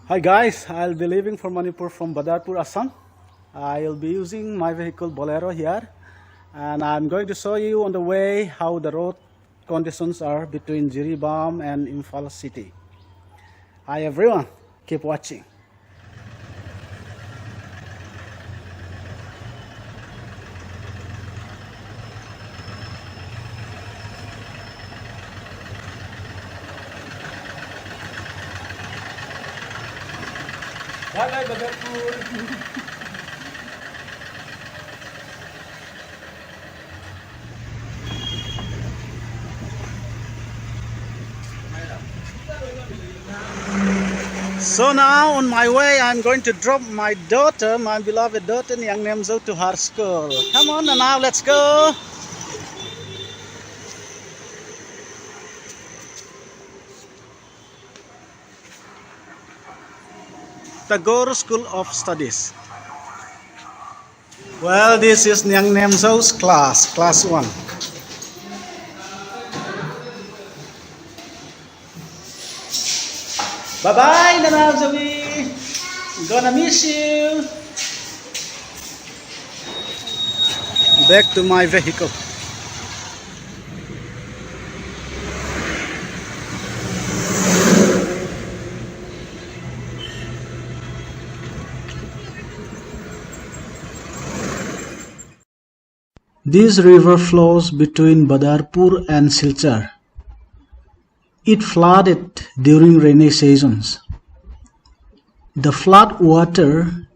Hi guys, I'll be leaving for Manipur from Badarpur, Assam. I'll be using my vehicle Bolero here, and I'm going to show you on the way how the road conditions are between Jiribam and Imphal city. Hi everyone, keep watching. Bye bye Badarpur. So now on my way, I'm going to drop my daughter, my beloved daughter Niang Nemzo, to her school. Come on now, let's go. Tagore School of Studies. Well, this is Niang Nemzo's class 1. Bye-bye, Nana Zoe. Gonna miss you. Back to my vehicle. This river flows between Badarpur and Silchar. It flooded during rainy seasons. The flood water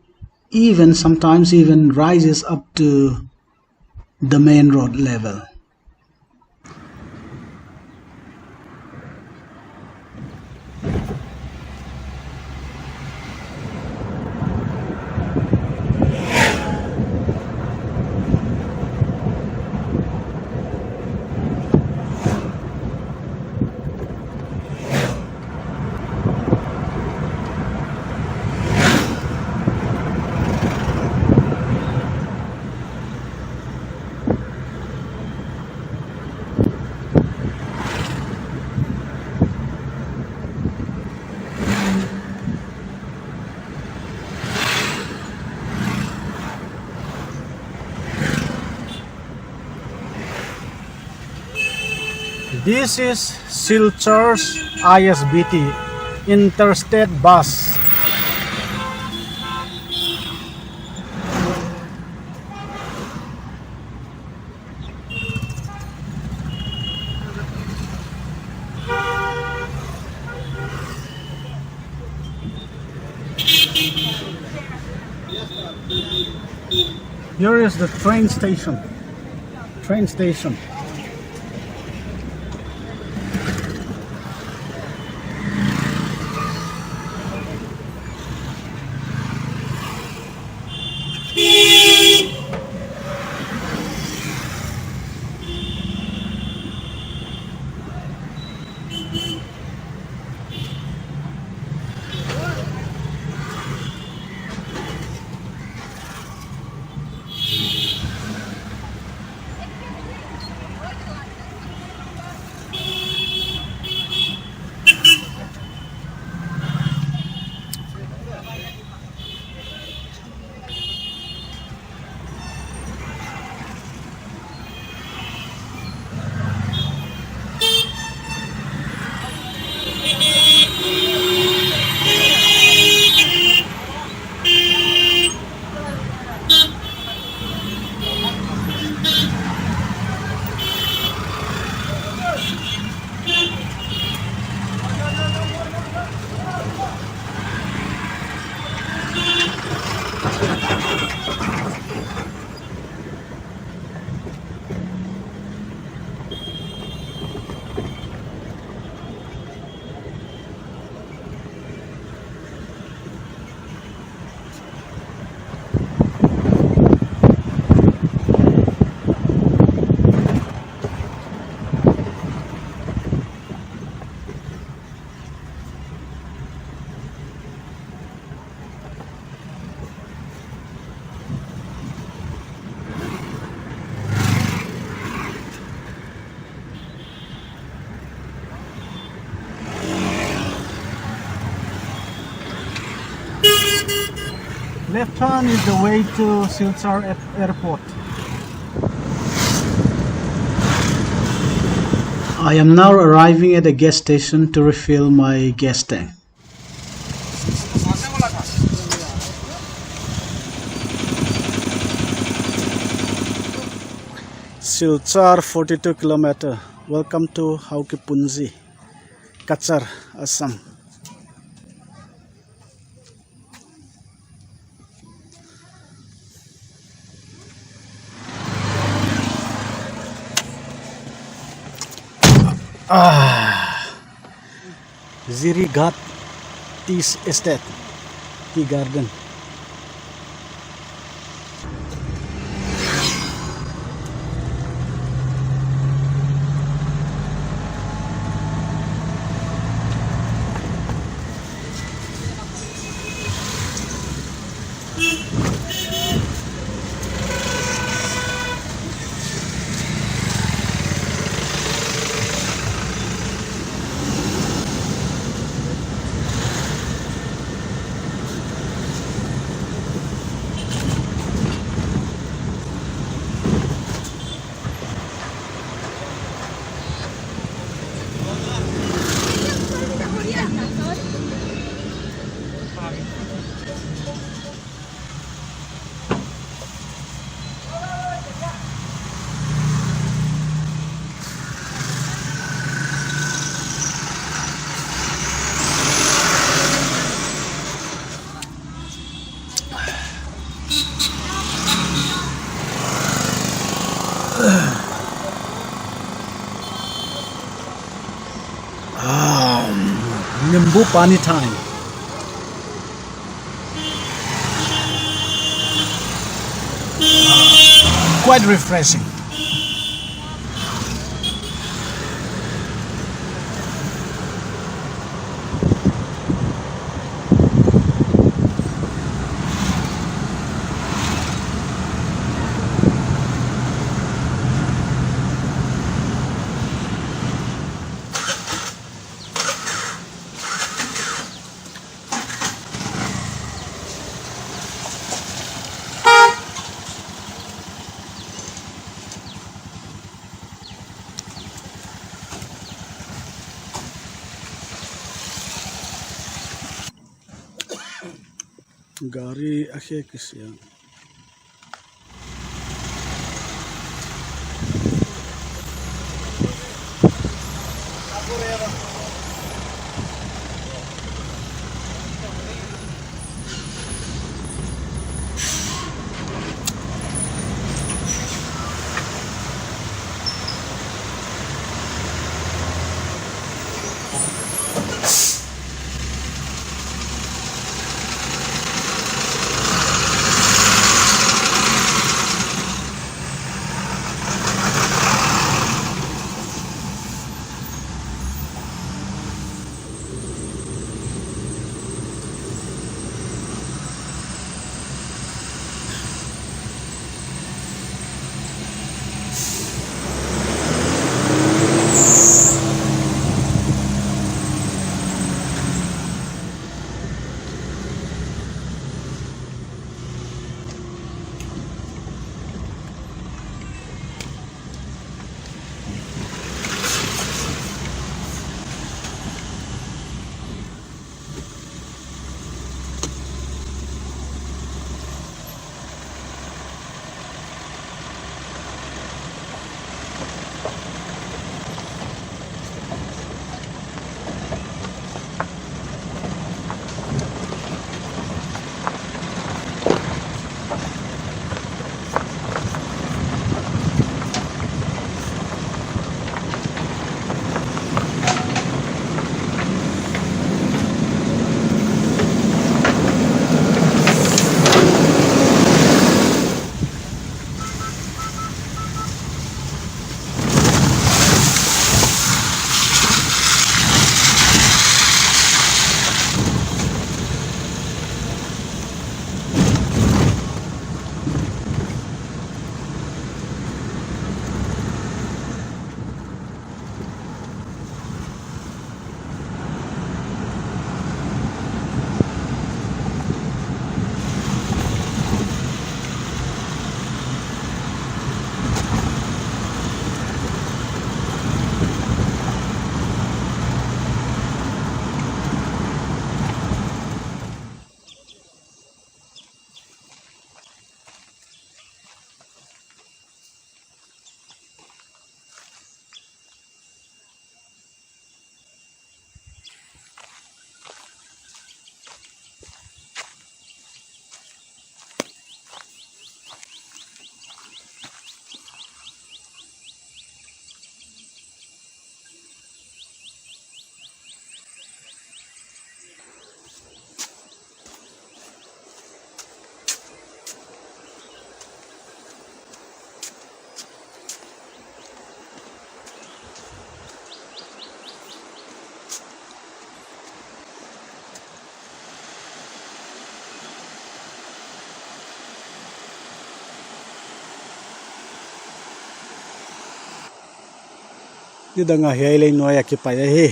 sometimes rises up to the main road level. This is Silchar's ISBT, Interstate Bus. Here is the train station. Train station. Left hand is the way to Silchar Airport. I am now arriving at the gas station to refill my gas tank. Silchar 42 km. Welcome to Haukipunzi, Kachar, Assam. Ziri Ghat Tea Estate, Tea Garden. Nimbu Pani time. Quite refreshing. Gari akhe kisya. Di da nga hiya ilay noya ki pa hi.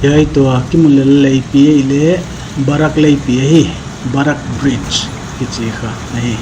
yai to kimul lei pi le barak lei pi hi barak bridge ki chi kha nahi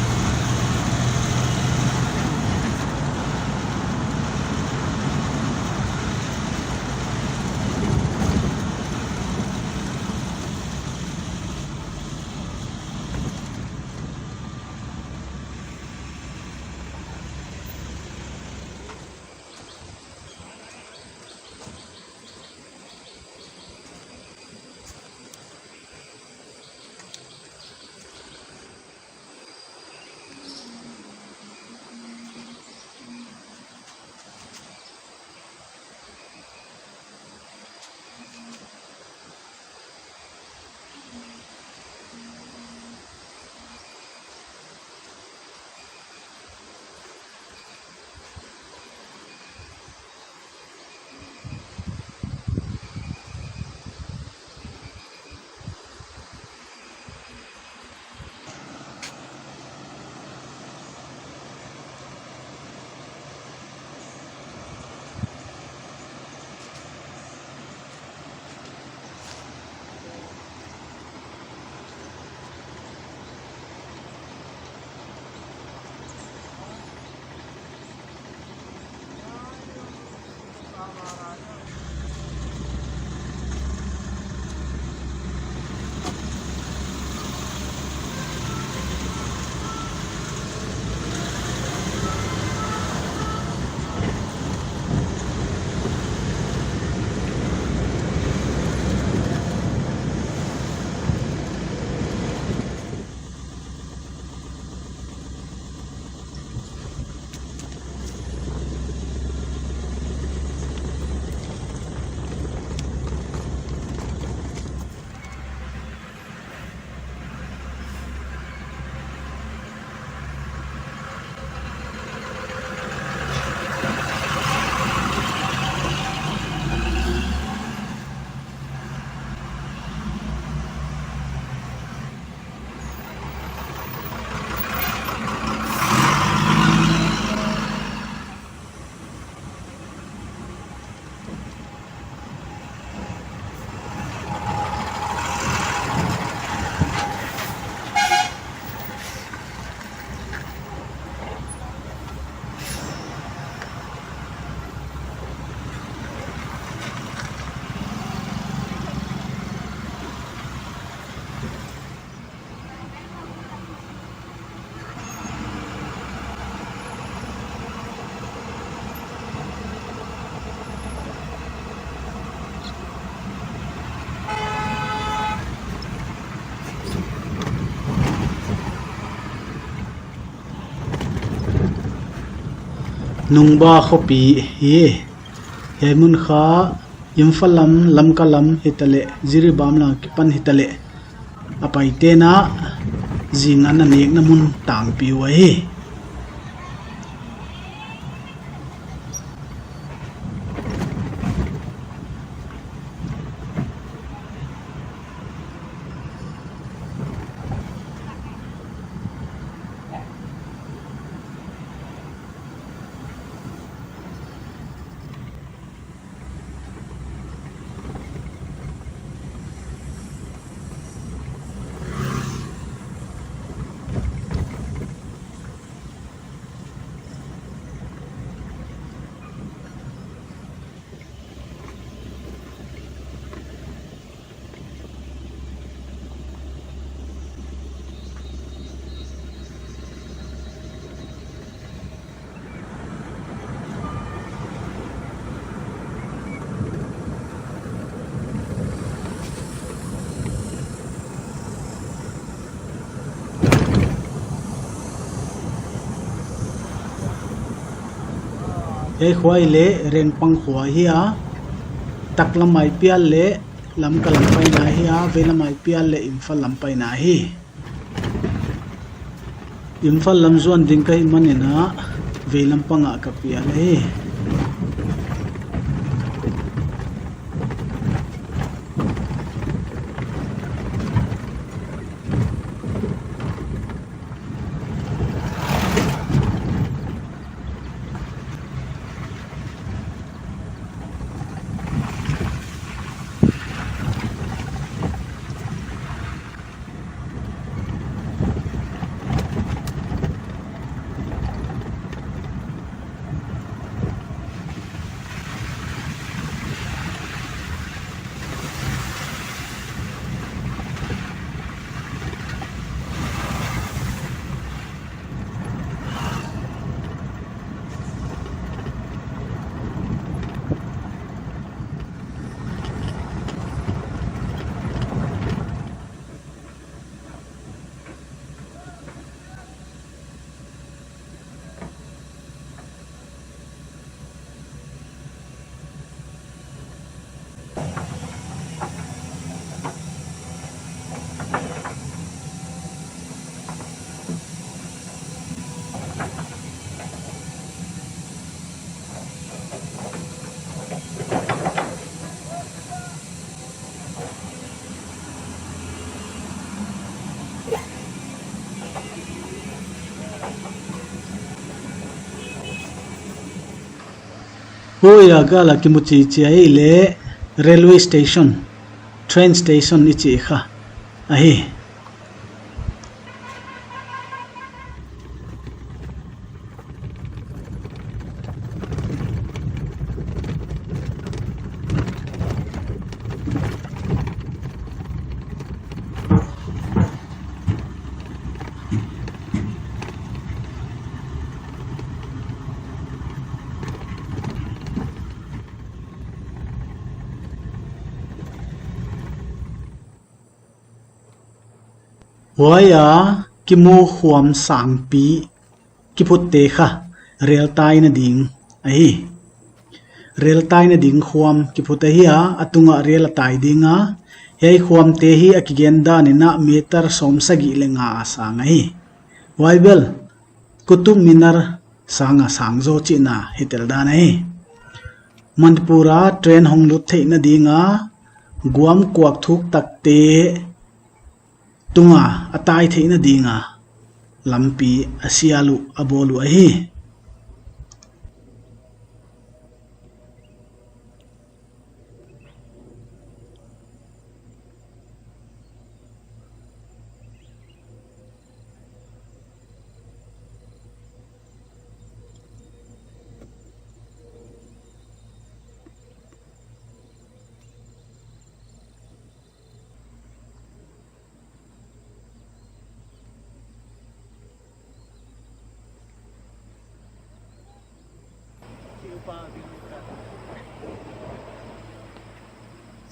nung ba khopi hi hemun kha imfalam lamkalam hitale jiribam la kipan hitale apai te na jing an anek na mun tang pi wa hi ei khwai le reng pang khwa hi a taklamai pial le lam kalam pai na hi a velamai pial le imphal lam pai na hi imphal lam zuan ding kai manena velam panga ka pial he Huya gala kimuchi chi ai le railway station, train station ichi kha ahi. Waya kimu huam sang pi kiput te kha rail tai na ding ai rail tai na ding huam kiput hi a atunga rail tai dinga hei huam te hi akigenda ni na meter som sagi lenga sang ai waibel kutum minar sanga sangzo chi na hitel da nai manpura train honglut thei na dinga guam kwak thuk takte tunga atai theina dinga lampi asialu abolu ahi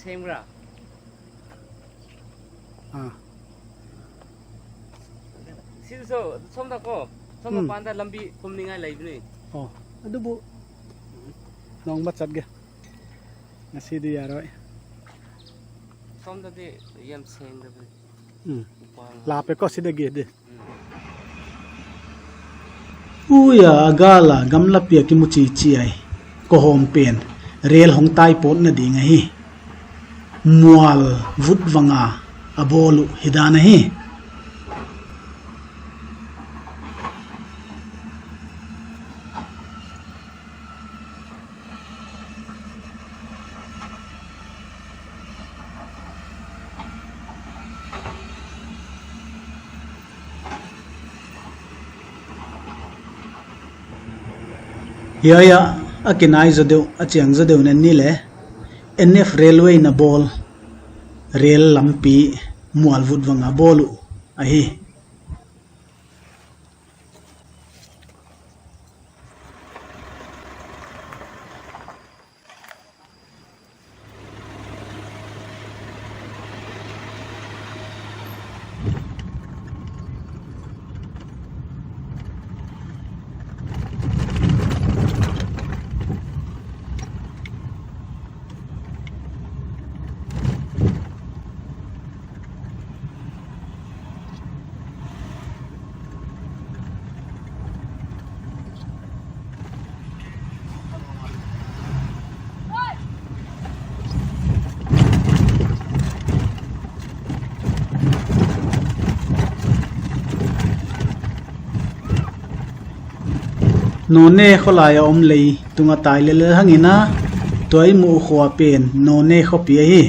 Same ra. Siso, somda ko. Somda panda lambi kumninga live ni. oh adubu nong batsat ge ngasi di yaroi Somda de yam same da. la pe ko sida ge de uya agala gamla pia kimuchi chi ai ko hom pen rail hong tai pot na ding hi mual vut wanga abolu hidana hi Yaya akinai zadeu achiang zadeu na ni le NF railway na bol rail lampi mual vut wanga bolu ahi none kholaya om lei tunga tai le hangina toy mu khwa pen none khopi hi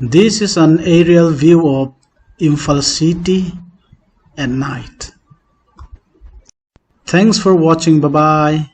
This is an aerial view of Imphal city at night. Thanks for watching. Bye bye.